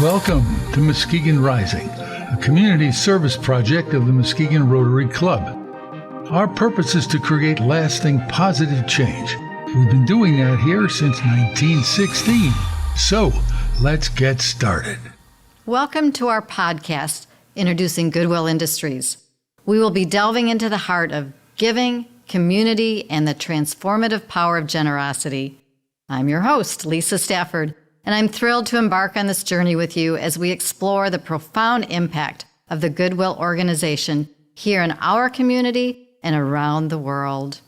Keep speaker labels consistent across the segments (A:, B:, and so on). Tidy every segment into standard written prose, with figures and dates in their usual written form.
A: Welcome to Muskegon Rising, a community service project of the Muskegon Rotary Club. Our purpose is to create lasting positive change. We've been doing that here since 1916. So, let's get started.
B: Welcome to our podcast, Introducing Goodwill Industries. We will be delving into the heart of giving, community, and the transformative power of generosity. I'm your host, Lisa Stafford, and I'm thrilled to embark on this journey with you as we explore the profound impact of the Goodwill organization here in our community and around the world.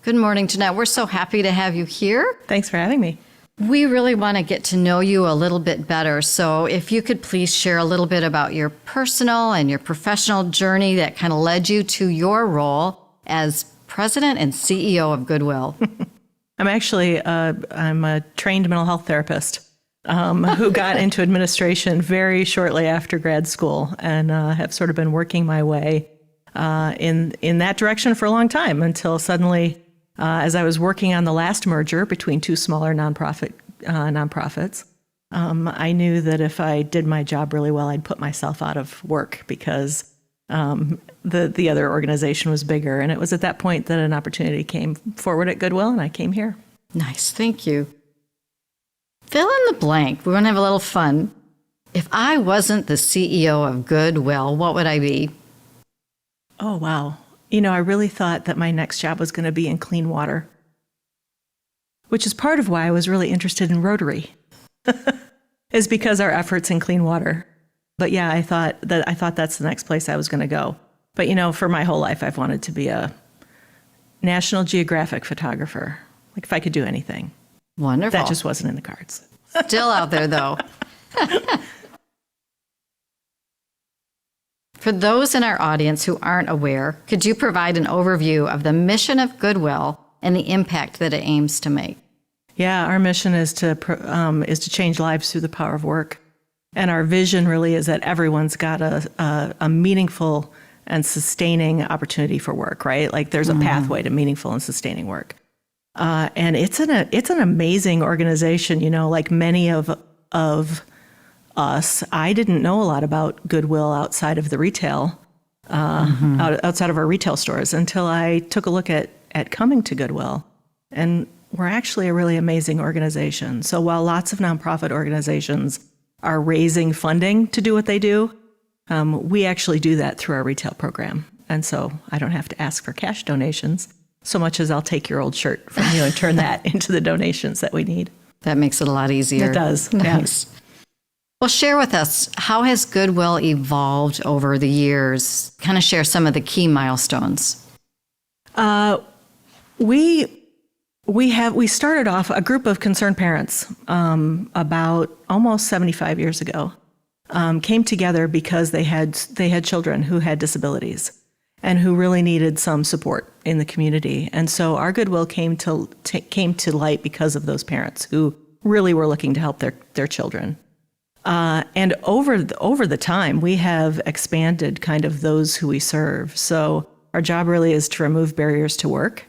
B: Good morning, Jeanette. We're so happy to have you here.
C: Thanks for having me.
B: We really want to get to know you a little bit better. So if you could please share a little bit about your personal and your professional journey that kind of led you to your role as president and CEO of Goodwill.
C: I'm actually I'm a trained mental health therapist who got into administration very shortly after grad school, and have sort of been working my way in that direction for a long time until suddenly, as I was working on the last merger between two smaller nonprofits, I knew that if I did my job really well, I'd put myself out of work because the other organization was bigger. And it was at that point that an opportunity came forward at Goodwill, and I came here.
B: Nice, thank you. Fill in the blank. We want to have a little fun. If I wasn't the CEO of Goodwill, what would I be?
C: Oh, wow. You know, I really thought that my next job was going to be in clean water, which is part of why I was really interested in Rotary, is because our efforts in clean water. But yeah, I thought that's the next place I was going to go. But you know, for my whole life, I've wanted to be a National Geographic photographer. Like if I could do anything.
B: Wonderful.
C: That just wasn't in the cards.
B: Still out there, though. For those in our audience who aren't aware, could you provide an overview of the mission of Goodwill and the impact that it aims to make?
C: Yeah, our mission is to change lives through the power of work. And our vision really is that everyone's got a meaningful and sustaining opportunity for work, right? Like there's a pathway to meaningful and sustaining work. And it's an amazing organization, you know, like many of us. I didn't know a lot about Goodwill outside of the retail, outside of our retail stores until I took a look at coming to Goodwill. And we're actually a really amazing organization. So while lots of nonprofit organizations are raising funding to do what they do, we actually do that through our retail program. And so I don't have to ask for cash donations so much as I'll take your old shirt from you and turn that into the donations that we need.
B: That makes it a lot easier.
C: It does.
B: Nice. Yeah. Well, share with us, how has Goodwill evolved over the years? Kind of share some of the key milestones.
C: We started off a group of concerned parents about almost 75 years ago, came together because they had children who had disabilities and who really needed some support in the community. And so our Goodwill came to light because of those parents who really were looking to help their children. And over the time, we have expanded kind of those who we serve. So our job really is to remove barriers to work.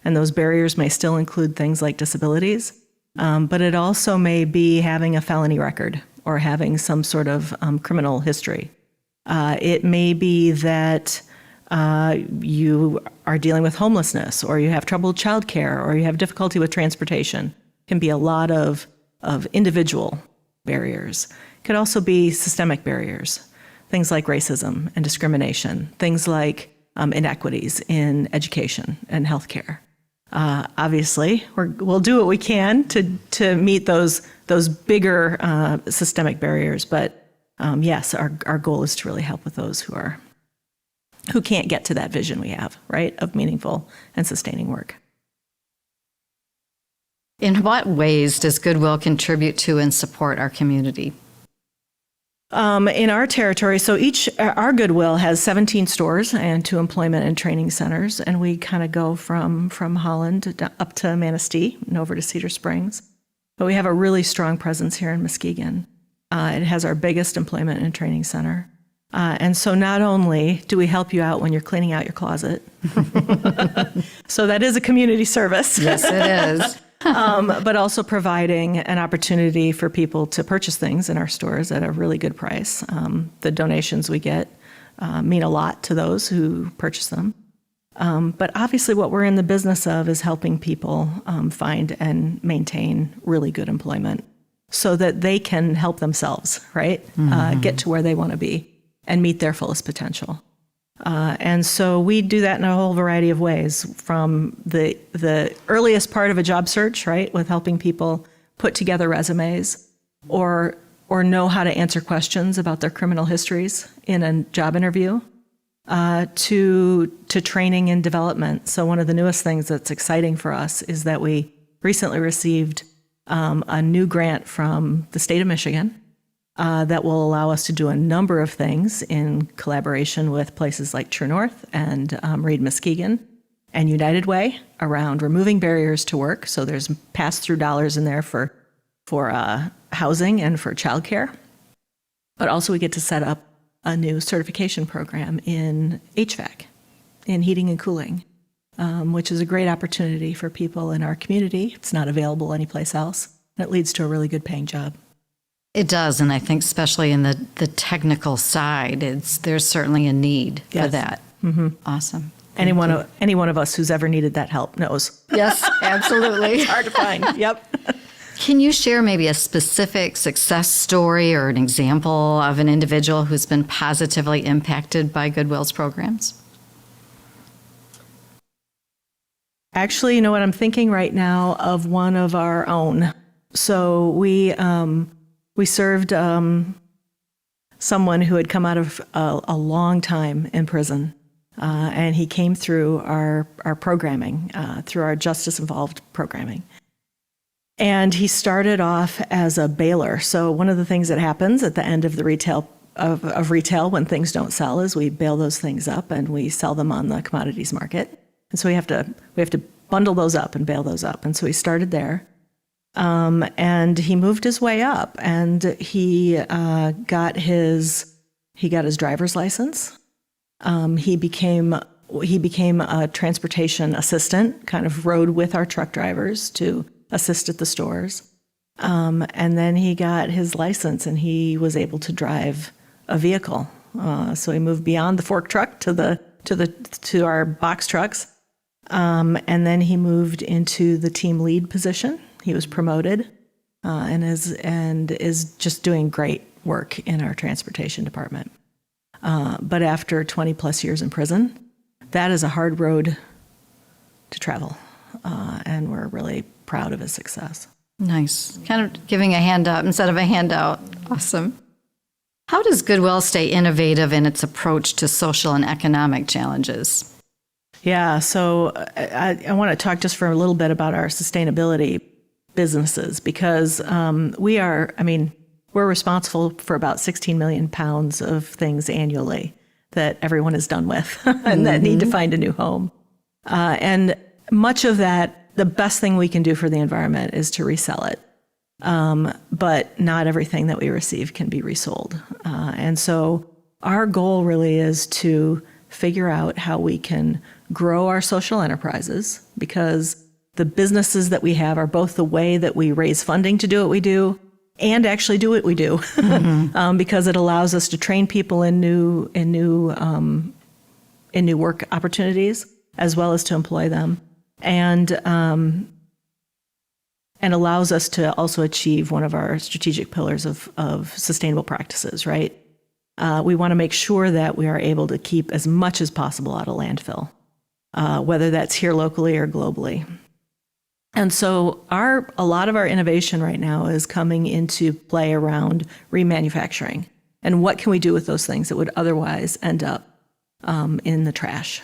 C: And those barriers may still include things like disabilities, but it also may be having a felony record or having some sort of criminal history. It may be that you are dealing with homelessness, or you have trouble with childcare, or you have difficulty with transportation. It can be a lot of individual barriers. It could also be systemic barriers, things like racism and discrimination, things like inequities in education and healthcare. Obviously, we'll do what we can to meet those bigger systemic barriers. But yes, our goal is to really help with those who can't get to that vision we have, right, of meaningful and sustaining work.
B: In what ways does Goodwill contribute to and support our community?
C: In our territory, so our Goodwill has 17 stores and 2 employment and training centers, and we kind of go from Holland up to Manistee and over to Cedar Springs. But we have a really strong presence here in Muskegon. It has our biggest employment and training center. And so not only do we help you out when you're cleaning out your closet, so that is a community service.
B: Yes, it is.
C: but also providing an opportunity for people to purchase things in our stores at a really good price. The donations we get mean a lot to those who purchase them. But obviously what we're in the business of is helping people find and maintain really good employment so that they can help themselves, right? Get to where they want to be and meet their fullest potential. And so we do that in a whole variety of ways, from the earliest part of a job search, right, with helping people put together resumes or know how to answer questions about their criminal histories in a job interview, to training and development. So one of the newest things that's exciting for us is that we recently received a new grant from the state of Michigan that will allow us to do a number of things in collaboration with places like True North and Reed Muskegon and United Way around removing barriers to work. So there's pass-through dollars in there for housing and for childcare. But also we get to set up a new certification program in HVAC, in heating and cooling, which is a great opportunity for people in our community. It's not available anyplace else. That leads to a really good paying job.
B: It does, and I think especially in the technical side, there's certainly a need for that. Mm-hmm. Awesome.
C: Any one of us who's ever needed that help knows.
B: Yes, absolutely.
C: It's hard to find. Yep.
B: Can you share maybe a specific success story or an example of an individual who's been positively impacted by Goodwill's programs?
C: Actually, you know what? I'm thinking right now of one of our own. So we served someone who had come out of a long time in prison, and he came through our programming, through our justice-involved programming. And he started off as a baler. So one of the things that happens at the end of the retail when things don't sell is we bale those things up and we sell them on the commodities market. And so we have to bundle those up and bale those up. And so he started there. And he moved his way up, and he got his driver's license. He became a transportation assistant, kind of rode with our truck drivers to assist at the stores. And then he got his license, and he was able to drive a vehicle. So he moved beyond the fork truck to our box trucks, and then he moved into the team lead position. He was promoted and is just doing great work in our transportation department. But after 20 plus years in prison, that is a hard road to travel, and we're really proud of his success.
B: Nice. Kind of giving a hand up instead of a handout. Awesome. How does Goodwill stay innovative in its approach to social and economic challenges?
C: Yeah, so I want to talk just for a little bit about our sustainability businesses, because we're responsible for about 16 million pounds of things annually that everyone is done with and that need to find a new home. And much of that, the best thing we can do for the environment is to resell it. But not everything that we receive can be resold. And so our goal really is to figure out how we can grow our social enterprises, because the businesses that we have are both the way that we raise funding to do what we do and actually do what we do, because it allows us to train people in new work opportunities, as well as to employ them, and allows us to also achieve one of our strategic pillars of sustainable practices, right? We want to make sure that we are able to keep as much as possible out of landfill, whether that's here locally or globally. And so a lot of our innovation right now is coming into play around remanufacturing. And what can we do with those things that would otherwise end up in the trash?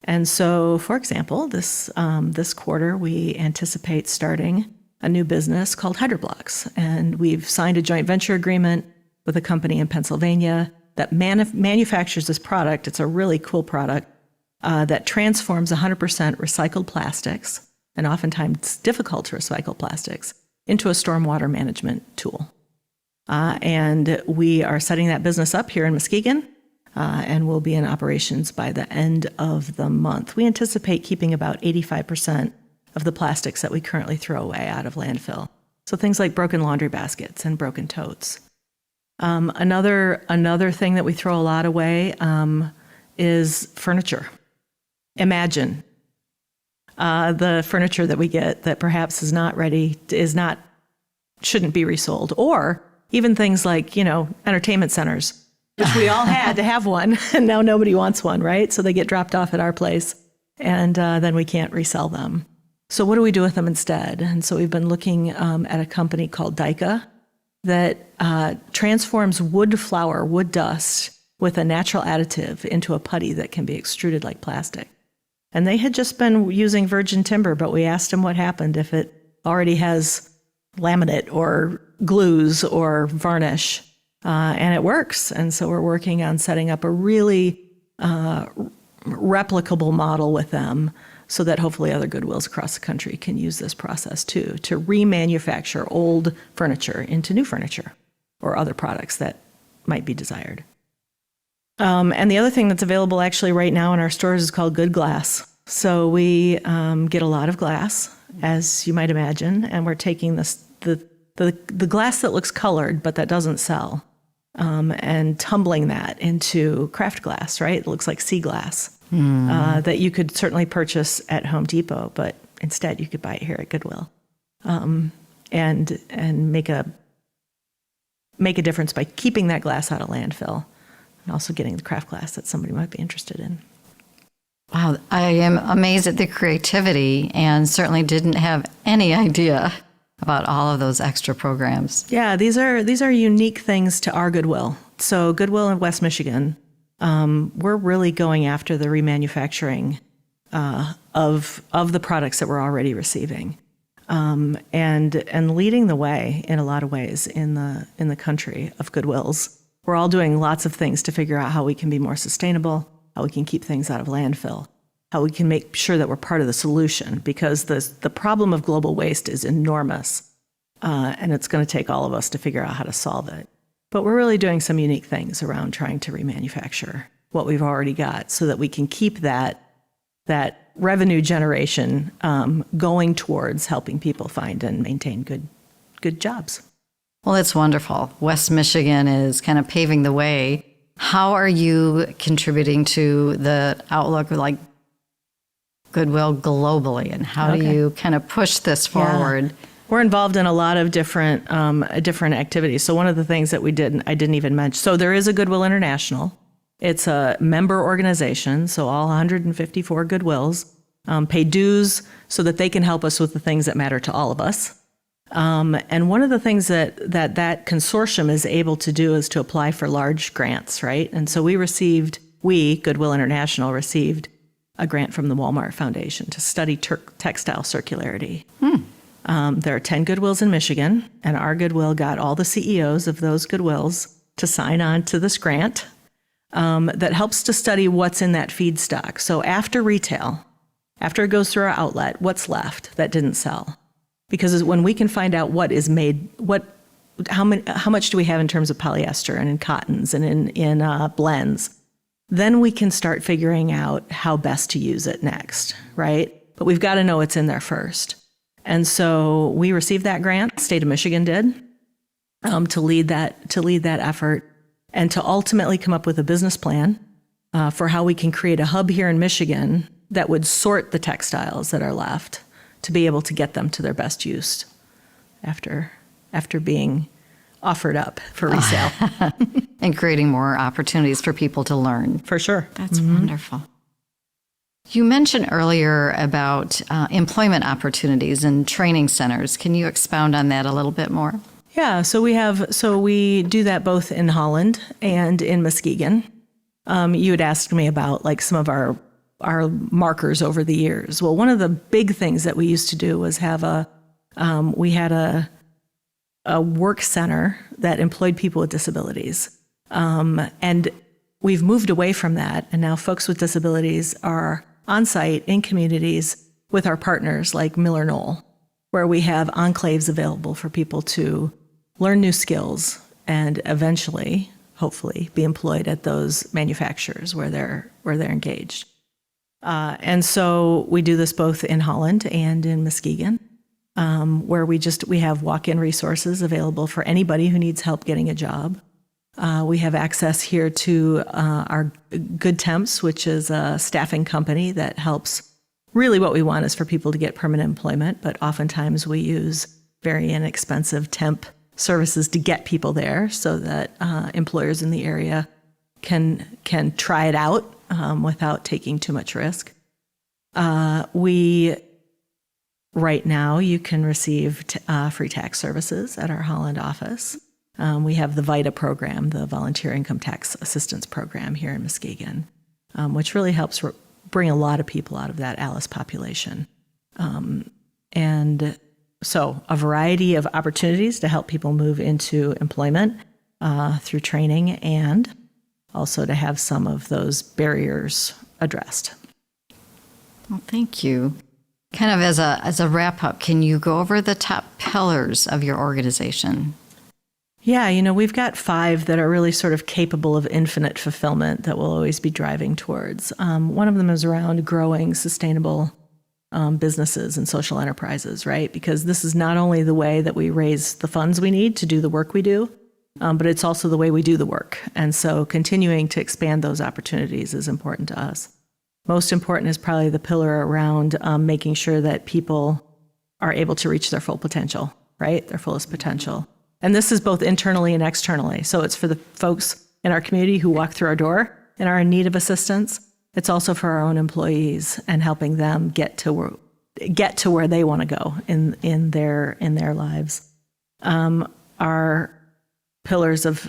C: And so, for example, this quarter, we anticipate starting a new business called Hydroblocks. And we've signed a joint venture agreement with a company in Pennsylvania that manufactures this product. It's a really cool product that transforms 100% recycled plastics, and oftentimes difficult to recycle plastics, into a stormwater management tool. And we are setting that business up here in Muskegon, and will be in operations by the end of the month. We anticipate keeping about 85% of the plastics that we currently throw away out of landfill. So things like broken laundry baskets and broken totes. Another thing that we throw a lot away is furniture. Imagine the furniture that we get that perhaps is not ready, shouldn't be resold, or even things like, entertainment centers, which we all had to have one, and now nobody wants one, right? So they get dropped off at our place, and then we can't resell them. So what do we do with them instead? And so we've been looking at a company called Dyka that transforms wood flour, wood dust, with a natural additive into a putty that can be extruded like plastic. And they had just been using virgin timber, but we asked them what happened if it already has laminate or glues or varnish, and it works. And so we're working on setting up a really replicable model with them so that hopefully other Goodwills across the country can use this process too, to remanufacture old furniture into new furniture or other products that might be desired. And the other thing that's available actually right now in our stores is called Good Glass. So we get a lot of glass, as you might imagine, and we're taking the glass that looks colored but that doesn't sell, and tumbling that into craft glass, right? It looks like sea glass that you could certainly purchase at Home Depot, but instead you could buy it here at Goodwill, and make a difference by keeping that glass out of landfill and also getting the craft glass that somebody might be interested in.
B: Wow, I am amazed at the creativity and certainly didn't have any idea about all of those extra programs.
C: Yeah, these are unique things to our Goodwill. So Goodwill in West Michigan, we're really going after the remanufacturing of the products that we're already receiving, and leading the way in a lot of ways in the country of Goodwills. We're all doing lots of things to figure out how we can be more sustainable, how we can keep things out of landfill, how we can make sure that we're part of the solution, because the problem of global waste is enormous, and it's going to take all of us to figure out how to solve it. But we're really doing some unique things around trying to remanufacture what we've already got so that we can keep that revenue generation going towards helping people find and maintain good jobs.
B: Well, it's wonderful. West Michigan is kind of paving the way. How are you contributing to the outlook of like Goodwill globally, and how do you kind of push this forward?
C: Yeah. We're involved in a lot of different activities. So one of the things that I didn't even mention. So there is a Goodwill International. It's a member organization. So all 154 Goodwills pay dues so that they can help us with the things that matter to all of us. And one of the things that consortium is able to do is to apply for large grants, right? And so Goodwill International, received a grant from the Walmart Foundation to study textile circularity. There are 10 Goodwills in Michigan, and our Goodwill got all the CEOs of those Goodwills to sign on to this grant that helps to study what's in that feedstock. So after retail, after it goes through our outlet, what's left that didn't sell? Because when we can find out what is made, how much do we have in terms of polyester and in cottons and in blends, then we can start figuring out how best to use it next, right? But we've got to know what's in there first. And so we received that grant, the state of Michigan did, to lead that effort, and to ultimately come up with a business plan for how we can create a hub here in Michigan that would sort the textiles that are left to be able to get them to their best use after being offered up for resale.
B: And creating more opportunities for people to learn.
C: For sure.
B: That's wonderful. You mentioned earlier about employment opportunities and training centers. Can you expound on that a little bit more?
C: Yeah, so we do that both in Holland and in Muskegon. You had asked me about like some of our markers over the years. Well, one of the big things that we used to do was have we had a work center that employed people with disabilities. And we've moved away from that, and now folks with disabilities are on site in communities with our partners like Miller Knoll, where we have enclaves available for people to learn new skills and eventually, hopefully, be employed at those manufacturers where they're engaged. And so we do this both in Holland and in Muskegon, where we have walk-in resources available for anybody who needs help getting a job. We have access here to our Good Temps, which is a staffing company that helps. Really what we want is for people to get permanent employment, but oftentimes we use very inexpensive temp services to get people there so that employers in the area can try it out without taking too much risk. Right now, you can receive free tax services at our Holland office. We have the VITA program, the Volunteer Income Tax Assistance Program here in Muskegon, which really helps bring a lot of people out of that ALICE population. And so a variety of opportunities to help people move into employment through training and also to have some of those barriers addressed.
B: Well, thank you. Kind of as a wrap-up, can you go over the top pillars of your organization?
C: Yeah, we've got 5 that are really sort of capable of infinite fulfillment that we'll always be driving towards. One of them is around growing sustainable businesses and social enterprises, right? Because this is not only the way that we raise the funds we need to do the work we do, but it's also the way we do the work. And so continuing to expand those opportunities is important to us. Most important is probably the pillar around making sure that people are able to reach their full potential, right? Their fullest potential. And this is both internally and externally. So it's for the folks in our community who walk through our door and are in need of assistance. It's also for our own employees and helping them get to where they want to go in their lives. Our pillars of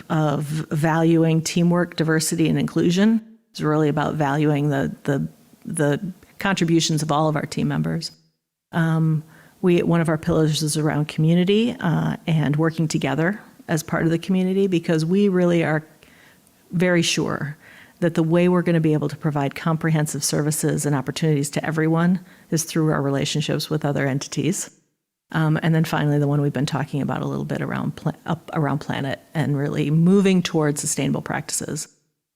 C: valuing teamwork, diversity, and inclusion is really about valuing the contributions of all of our team members. One of our pillars is around community and working together as part of the community, because we really are very sure that the way we're going to be able to provide comprehensive services and opportunities to everyone is through our relationships with other entities. And then finally, the one we've been talking about a little bit around planet and really moving towards sustainable practices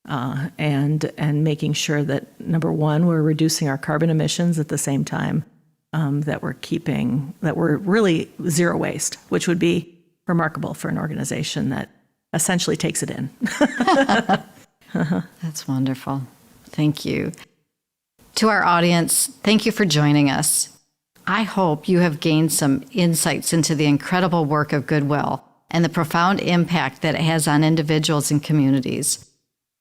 C: and making sure that, number one, we're reducing our carbon emissions at the same time that we're really zero waste, which would be remarkable for an organization that essentially takes it in.
B: That's wonderful. Thank you. To our audience, thank you for joining us. I hope you have gained some insights into the incredible work of Goodwill and the profound impact that it has on individuals and communities.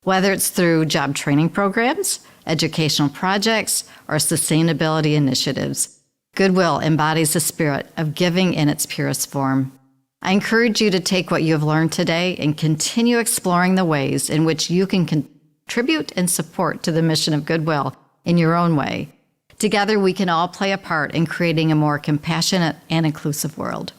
B: Whether it's through job training programs, educational projects, or sustainability initiatives, Goodwill embodies the spirit of giving in its purest form. I encourage you to take what you have learned today and continue exploring the ways in which you can contribute and support to the mission of Goodwill in your own way. Together, we can all play a part in creating a more compassionate and inclusive world.